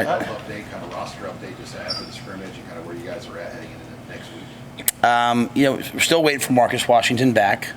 right. Update, kind of roster update, just after the scrimmage and kind of where you guys are at heading into next week. We're still waiting for Marcus Washington back.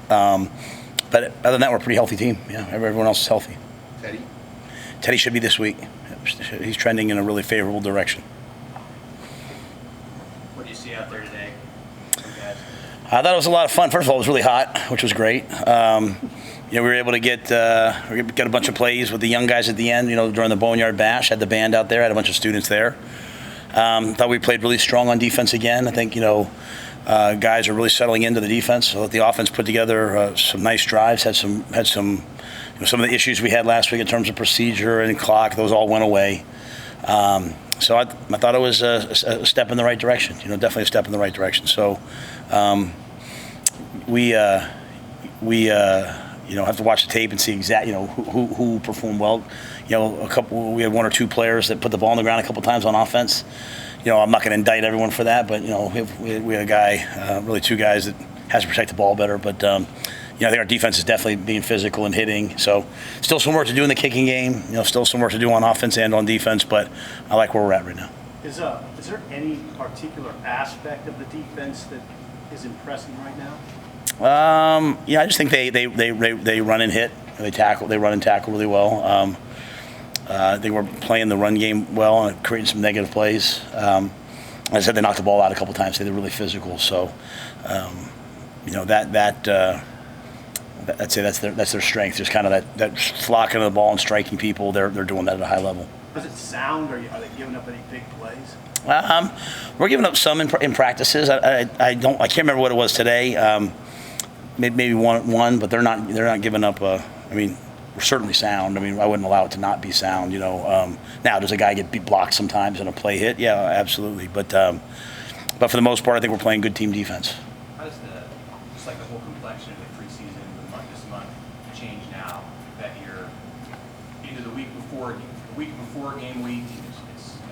But other than that, we're a pretty healthy team. Yeah, everyone else is healthy. Teddy should be this week. He's trending in a really favorable direction. What do you see out there today? I thought it was a lot of fun. First of all, it was really hot, which was great. We were able to get a bunch of plays with the young guys at the end. During the Boneyard Bash, had the band out there, had a bunch of students there. Thought we played really strong on defense again. I think guys are really settling into the defense. So the offense put together some nice drives. Had some some of the issues we had last week in terms of procedure and clock. Those all went away. So I thought it was a step in the right direction. Definitely a step in the right direction. So we have to watch the tape and see exactly who performed well. We had one or two players that put the ball on the ground a couple times on offense. I'm not going to indict everyone for that, but we had a guy, really two guys that has to protect the ball better. But I think our defense is definitely being physical and hitting. So still some work to do in the kicking game. Still some work to do on offense and on defense. But I like where we're at right now. Is there any particular aspect of the defense that is impressing right now? I just think they run and hit. They run and tackle really well. I think we're playing the run game well and creating some negative plays. As I said, they knocked the ball out a couple times. They're really physical. So, I'd say that's their strength. Just kind of that flocking of the ball and striking people. They're doing that at a high level. Does it sound? Are they giving up any big plays? We're giving up some in practices. I can't remember what it was today. Maybe one, but they're not giving up. We're certainly sound. I wouldn't allow it to not be sound. Now, does a guy get blocked sometimes in a play hit? Yeah, absolutely. But for the most part, I think we're playing good team defense. How does the whole complexion of the preseason, this month, change now that you're into the week before game week?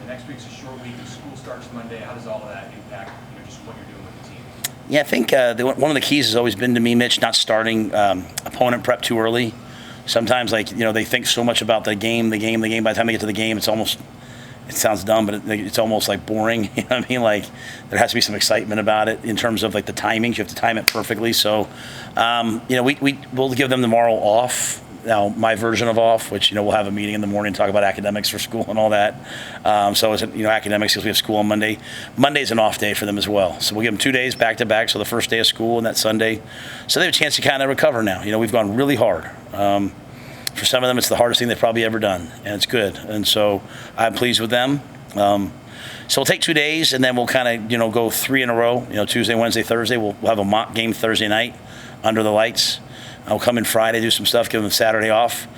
The next week's a short week. The school starts Monday. How does all of that impact just what you're doing with the team? Yeah, I think one of the keys has always been to me, Mitch, not starting opponent prep too early. Sometimes, they think so much about the game. By the time they get to the game, it sounds dumb, but it's almost like boring. You know what I mean? There has to be some excitement about it in terms of the timings. You have to time it perfectly. So, we'll give them tomorrow off. Now, my version of off, which, we'll have a meeting in the morning to talk about academics for school and all that. So it's, academics, because we have school on Monday. Monday's an off day for them as well. So we'll give them 2 days back to back. So the first day of school and that Sunday. So they have a chance to kind of recover now. We've gone really hard. For some of them, it's the hardest thing they've probably ever done, and it's good. And so I'm pleased with them. So we'll take 2 days, and then we'll kind of, go 3 in a row. Tuesday, Wednesday, Thursday. We'll have a mock game Thursday night under the lights. I'll come in Friday, do some stuff, give them Saturday off.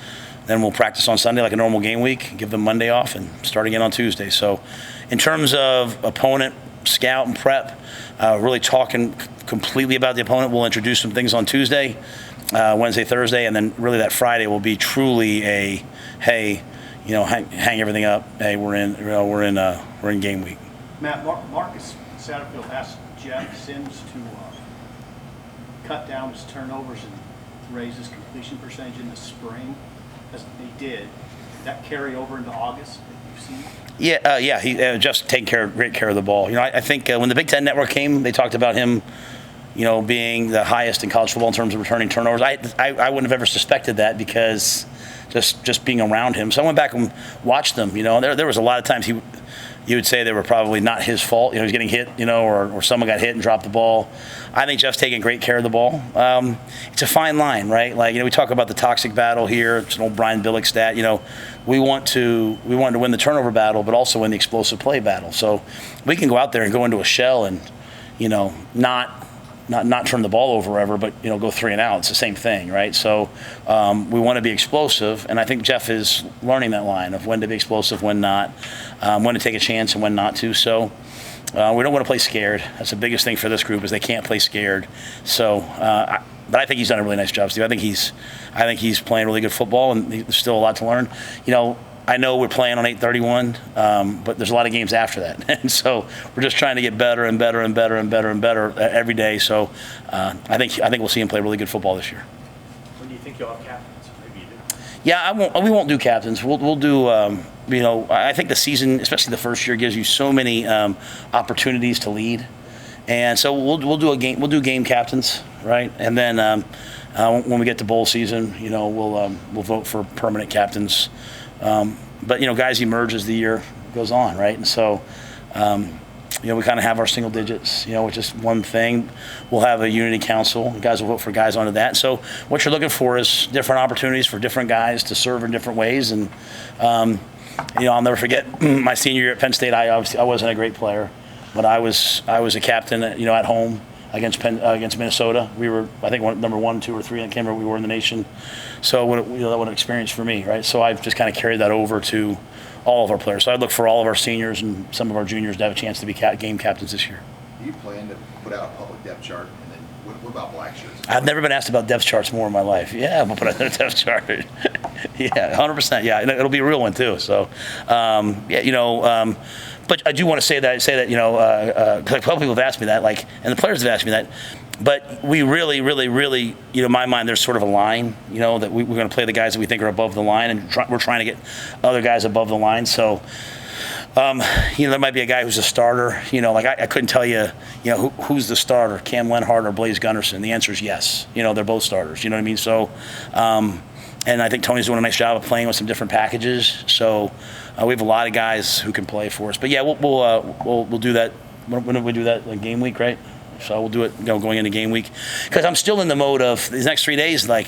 Then we'll practice on Sunday like a normal game week, give them Monday off, and start again on Tuesday. So in terms of opponent, scout, and prep, really talking completely about the opponent. We'll introduce some things on Tuesday, Wednesday, Thursday, and then really that Friday will be truly a, hey, hang everything up. Hey, we're in game week. Matt, Marcus Satterfield asked Jeff Sims to cut down his turnovers and raise his completion percentage in the spring, as he did. Did that carry over into August that you've seen? Yeah. He just taking great care of the ball. I think when the Big Ten Network came, they talked about him, being the highest in college football in terms of returning turnovers. I wouldn't have ever suspected that because just being around him. So I went back and watched them. There was a lot of times you would say they were probably not his fault. He was getting hit, or someone got hit and dropped the ball. I think Jeff's taking great care of the ball. It's a fine line, right? We talk about the toxic battle here. It's an old Brian Billick stat. We want to win the turnover battle, but also win the explosive play battle. So we can go out there and go into a shell and, not turn the ball over ever, but go 3 and out. It's the same thing, right? So we want to be explosive, and I think Jeff is learning that line of when to be explosive, when not, when to take a chance and when not to. So we don't want to play scared. That's the biggest thing for this group is they can't play scared. So, but I think he's done a really nice job, Steve. I think he's playing really good football, and there's still a lot to learn. I know we're playing on 8/31, but there's a lot of games after that. And so we're just trying to get better and better and better and better and better every day. So I think we'll see him play really good football this year. When do you think you'll have captains? Maybe you do. Yeah, we won't do captains. We'll do. I think the season, especially the first year, gives you so many opportunities to lead, and so we'll do a game. We'll do game captains, right? And then when we get to bowl season, we'll vote for permanent captains. But guys emerge as the year goes on, right? And so. We kind of have our single digits, which is one thing. We'll have a unity council. Guys will vote for guys onto that. So what you're looking for is different opportunities for different guys to serve in different ways. And, I'll never forget my senior year at Penn State. I wasn't a great player, but I was a captain, at home against Minnesota. We were, I think, number 1, 2, or 3. I can't remember. We were in the nation. So that was an experience for me, right? So I've just kind of carried that over to all of our players. So I look for all of our seniors and some of our juniors to have a chance to be game captains this year. Do you plan to put out a public depth chart? And then what about black shirts? I've never been asked about depth charts more in my life. Yeah, we'll put out a depth chart. Yeah, 100%. Yeah, it'll be a real one too. So, but I do want to say that a couple people have asked me that, and the players have asked me that. But we really, really, really, in my mind, there's sort of a line, that we're going to play the guys that we think are above the line, and we're trying to get other guys above the line. So, there might be a guy who's a starter. I couldn't tell you, who's the starter, Cam Lenhart or Blaze Gunnerson. The answer is yes. They're both starters. You know what I mean? So, and I think Tony's doing a nice job of playing with some different packages. So, we have a lot of guys who can play for us. But yeah, we'll do that. When do we do that? Like game week, right? So we'll do it, going into game week, because I'm still in the mode of these next 3 days. I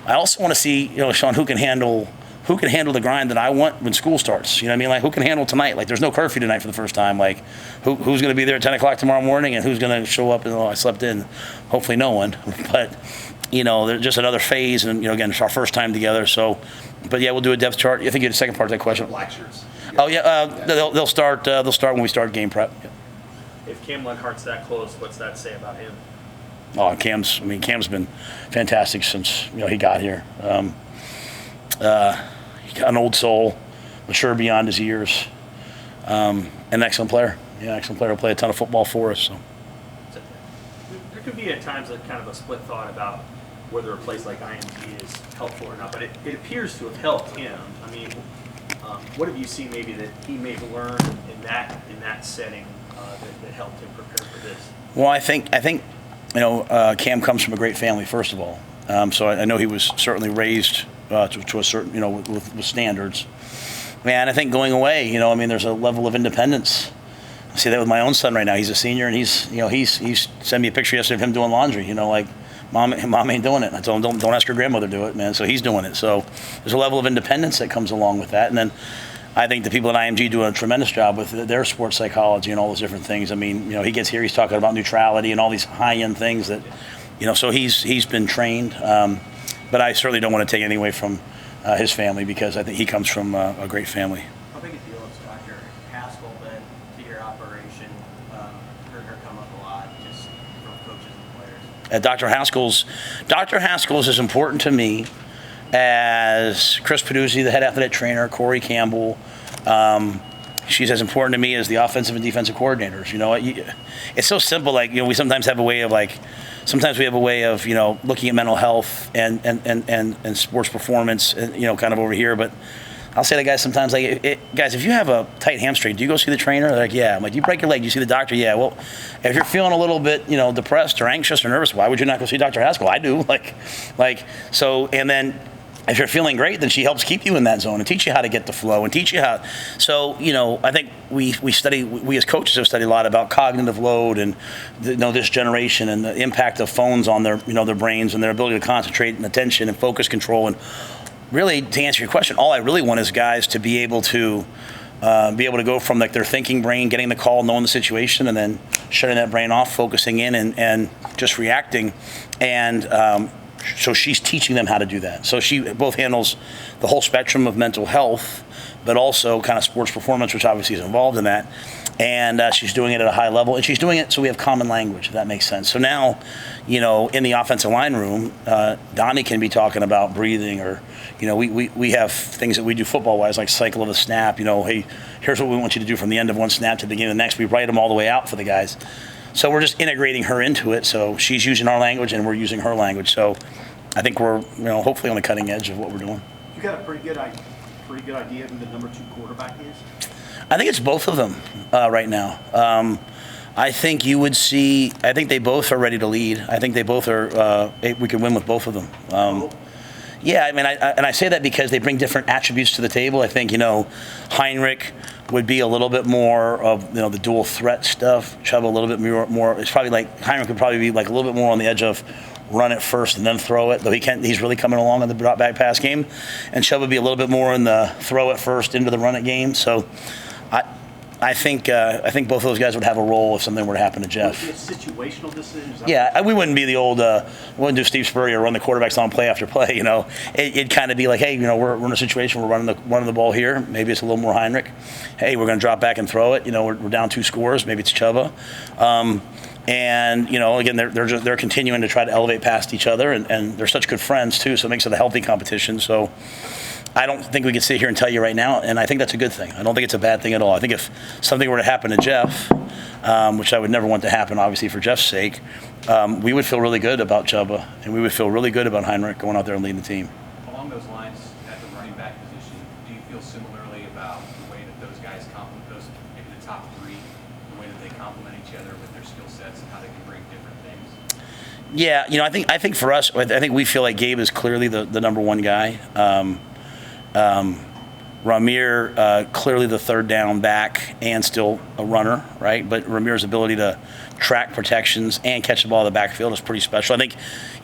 also want to see, Sean, who can handle the grind that I want when school starts. You know what I mean? Who can handle tonight? There's no curfew tonight for the first time. Who's going to be there at 10 o'clock tomorrow morning, and who's going to show up and I slept in? Hopefully no one. But there's just another phase, and again, it's our first time together. So, but yeah, we'll do a depth chart. I think you had a second part of that question. Black shirts. Oh yeah, they'll start. They'll start when we start game prep. Yeah. If Cam Lenhart's that close, what's that say about him? Oh, Cam's been fantastic since he got here. He got an old soul, mature beyond his years, an excellent player. Yeah, excellent player. Will play a ton of football for us. So. There could be at times kind of a split thought about whether a place like IMG is helpful or not, but it appears to have helped him. I mean, what have you seen maybe that he may have learned in that setting that helped him prepare for this? Well, I think Cam comes from a great family, first of all. So I know he was certainly raised to a certain, with standards. Man, I think going away, there's a level of independence. I see that with my own son right now. He's a senior, and he's sent me a picture yesterday of him doing laundry. Mom ain't doing it. I told him, don't ask your grandmother to do it, man. So he's doing it. So there's a level of independence that comes along with that. And then I think the people at IMG do a tremendous job with their sports psychology and all those different things. I mean, he gets here, he's talking about neutrality and all these high-end things that, so he's been trained. But I certainly don't want to take anything away from his family, because I think he comes from a great family. How big a deal is Dr. Haskell been to your operation? Heard her come up a lot, just from coaches and players. Dr. Haskell's as important to me as Chris Peduzzi, the head athletic trainer, Corey Campbell. She's as important to me as the offensive and defensive coordinators. It's so simple. We sometimes have a way of looking at mental health and sports performance, kind of over here. But I'll say to guys sometimes, guys, if you have a tight hamstring, do you go see the trainer? They're like, yeah. I'm like, you break your leg, do you see the doctor? Yeah. Well, if you're feeling a little bit, depressed or anxious or nervous, why would you not go see Dr. Haskell? I do. So, and then if you're feeling great, then she helps keep you in that zone and teach you how to get the flow and teach you how. So, I think we as coaches have studied a lot about cognitive load and this generation and the impact of phones on their their brains and their ability to concentrate and attention and focus control. And really, to answer your question, all I really want is guys to be able to go from their thinking brain, getting the call, knowing the situation, and then shutting that brain off, focusing in and just reacting. And so she's teaching them how to do that. So she both handles the whole spectrum of mental health, but also kind of sports performance, which obviously is involved in that. And she's doing it at a high level, and she's doing it so we have common language, if that makes sense. So now, in the offensive line room, Donnie can be talking about breathing, or, we have things that we do football-wise, like cycle of a snap. Hey, here's what we want you to do from the end of one snap to the beginning of the next. We write them all the way out for the guys. So we're just integrating her into it. So she's using our language, and we're using her language. So I think we're, hopefully on the cutting edge of what we're doing. You got a pretty good idea who the number 2 quarterback is? I think it's both of them right now. I think you would see. I think they both are ready to lead. I think they both are. We could win with both of them. Yeah, I mean, I say that because they bring different attributes to the table. I think Heinrich would be a little bit more of the dual threat stuff. Chubb a little bit more. It's probably like Heinrich would probably be like a little bit more on the edge of run it first and then throw it. Though he's really coming along in the drop back pass game, and Chubb would be a little bit more in the throw it first into the run it game. So, I think both of those guys would have a role if something were to happen to Jeff. Situational decisions. Yeah, we wouldn't be the old. We wouldn't do Steve Spurrier run the quarterbacks on play after play. It'd kind of be like, hey, we're in a situation we're running the ball here. Maybe it's a little more Heinrich. Hey, we're going to drop back and throw it. We're down 2 scores. Maybe it's Chuba. And again, they're continuing to try to elevate past each other, and they're such good friends too. So it makes it a healthy competition. So. I don't think we can sit here and tell you right now, and I think that's a good thing. I don't think it's a bad thing at all. I think if something were to happen to Jeff, which I would never want to happen, obviously, for Jeff's sake, we would feel really good about Chuba, and we would feel really good about Heinrich going out there and leading the team. Along those lines, at the running back position, do you feel similarly about the way that those guys complement maybe the top 3, the way that they complement each other with their skill sets and how they can bring different things? Yeah, I think for us, I think we feel like Gabe is clearly the number 1 guy. Ramir, clearly the third down back and still a runner, right? But Ramir's ability to track protections and catch the ball in the backfield is pretty special. I think,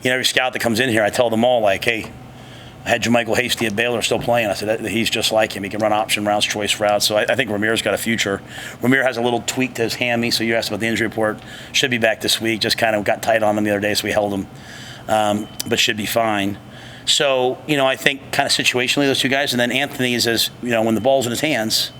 every scout that comes in here, I tell them all, like, hey, I had Jermichael Hasty at Baylor still playing. I said, he's just like him. He can run option routes, choice routes. So I think Ramir's got a future. Ramir has a little tweak to his hammy, so you asked about the injury report. Should be back this week. Just kind of got tight on him the other day, so we held him. But should be fine. So, I think kind of situationally those 2 guys. And then Anthony is, when the ball's in his hands,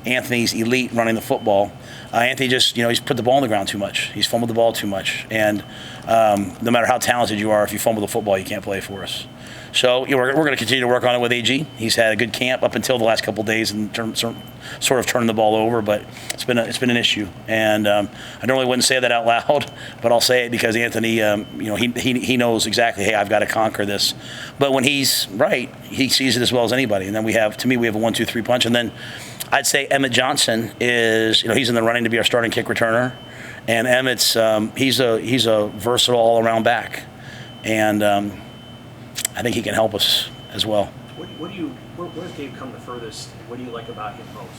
Anthony's elite running the football. Anthony just, he's put the ball on the ground too much. He's fumbled the ball too much. And no matter how talented you are, if you fumble the football, you can't play for us. So we're going to continue to work on it with AG. He's had a good camp up until the last couple of days and sort of turning the ball over, but it's been an issue. And I normally wouldn't say that out loud, but I'll say it because Anthony, he knows exactly, hey, I've got to conquer this. But when he's right, he sees it as well as anybody. And then we have a 1-2-3 punch. And then I'd say Emmett Johnson is, he's in the running to be our starting kick returner. And Emmett's, he's a versatile all-around back. And I think he can help us as well. Where does Gabe come the furthest? What do you like about him most?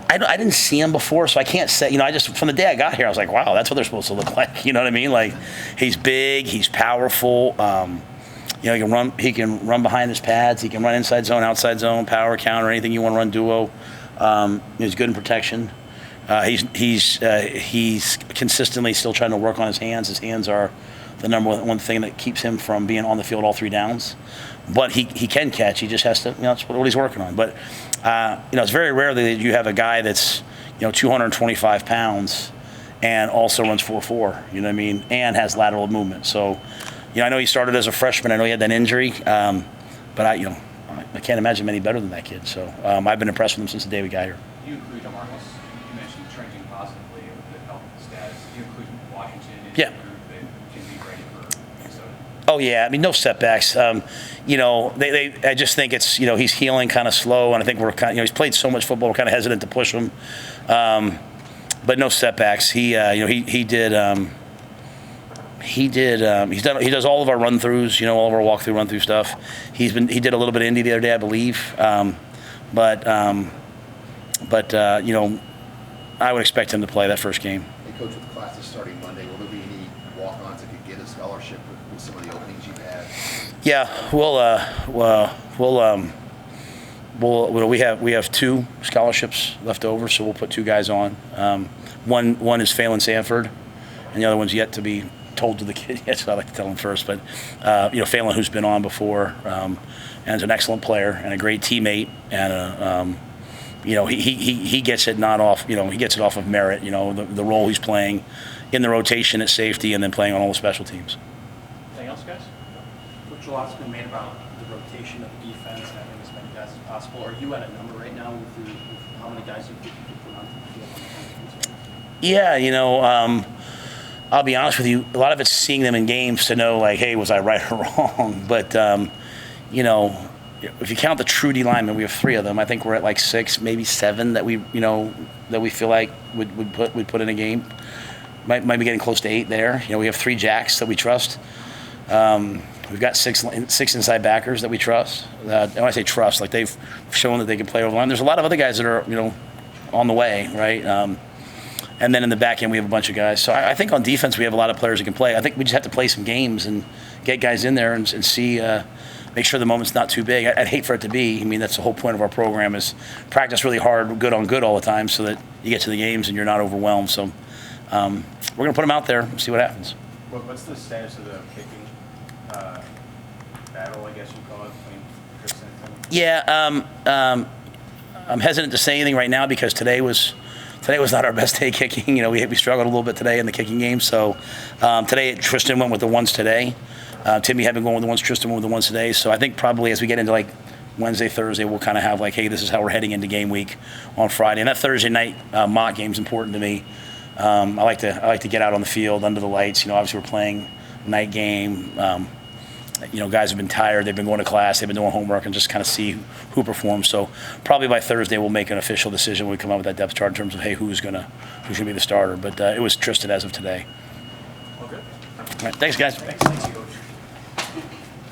I didn't see him before, so I can't say. I just from the day I got here, I was like, wow, that's what they're supposed to look like. You know what I mean? Like, he's big, he's powerful. He can run behind his pads. He can run inside zone, outside zone, power counter, anything you want to run duo. He's good in protection. He's consistently still trying to work on his hands. His hands are the number one thing that keeps him from being on the field all 3 downs. But he can catch. He just has to, that's what he's working on. But, it's very rare that you have a guy that's, 225 pounds and also runs 4.4, you know what I mean, and has lateral movement. So, I know he started as a freshman. I know he had that injury. But I can't imagine many better than that kid. So I've been impressed with him since the day we got here. You include Marcus. You mentioned trending positively with the health status. You include Washington in Yeah. the group that can be ready for Minnesota. Oh yeah, I mean no setbacks. I just think it's he's healing kind of slow, and I think we're kind of he's played so much football, we're kind of hesitant to push him. But no setbacks. He does all of our run throughs, all of our walkthrough run through stuff. He did a little bit of Indy the other day, I believe. But I would expect him to play that first game. Hey, Coach, with the classes starting Monday, will there be any walk-ons that could get a scholarship with some of the openings you've had? Yeah, we have 2 scholarships left over, so we'll put 2 guys on. One is Phelan Sanford, and the other one's yet to be told to the kid yet, so I like to tell him first. But Phelan, who's been on before, and is an excellent player and a great teammate, and he gets it not off, he gets it off of merit. The role he's playing in the rotation at safety, and then playing on all the special teams. Anything else, guys? Coach, a lot's been made about the rotation of the defense, having as many guys as possible. Are you at a number right now with how many guys you think you could put onto the field on the defense? Yeah, I'll be honest with you. A lot of it's seeing them in games to know, like, hey, was I right or wrong? But if you count the true D linemen, we have 3 of them. I think we're at like 6, maybe 7 that we feel like would put in a game. Might be getting close to 8 there. We have 3 jacks that we trust. We've got 6 inside backers that we trust. And when I say trust, like they've shown that they can play over the line. There's a lot of other guys that are on the way, right? And then in the back end, we have a bunch of guys. So I think on defense, we have a lot of players that can play. I think we just have to play some games and get guys in there and see, make sure the moment's not too big. I'd hate for it to be. I mean, that's the whole point of our program is practice really hard, good on good all the time so that you get to the games and you're not overwhelmed. So we're going to put them out there and see what happens. What's the status of the kicking battle, I guess you call it, between Chris and Tim? Yeah, I'm hesitant to say anything right now because today was not our best day kicking. We struggled a little bit today in the kicking game. So today Tristan went with the ones today. Timmy had been going with the ones. Tristan went with the ones today. So I think probably as we get into like Wednesday, Thursday, we'll kind of have like, hey, this is how we're heading into game week on Friday. And that Thursday night mock game is important to me. I like to get out on the field under the lights. Obviously we're playing night game. Guys have been tired. They've been going to class. They've been doing homework and just kind of see who performs. So probably by Thursday we'll make an official decision when we come up with that depth chart in terms of hey who's gonna be the starter. But it was Tristan as of today. Okay. All right, thanks guys. Thanks.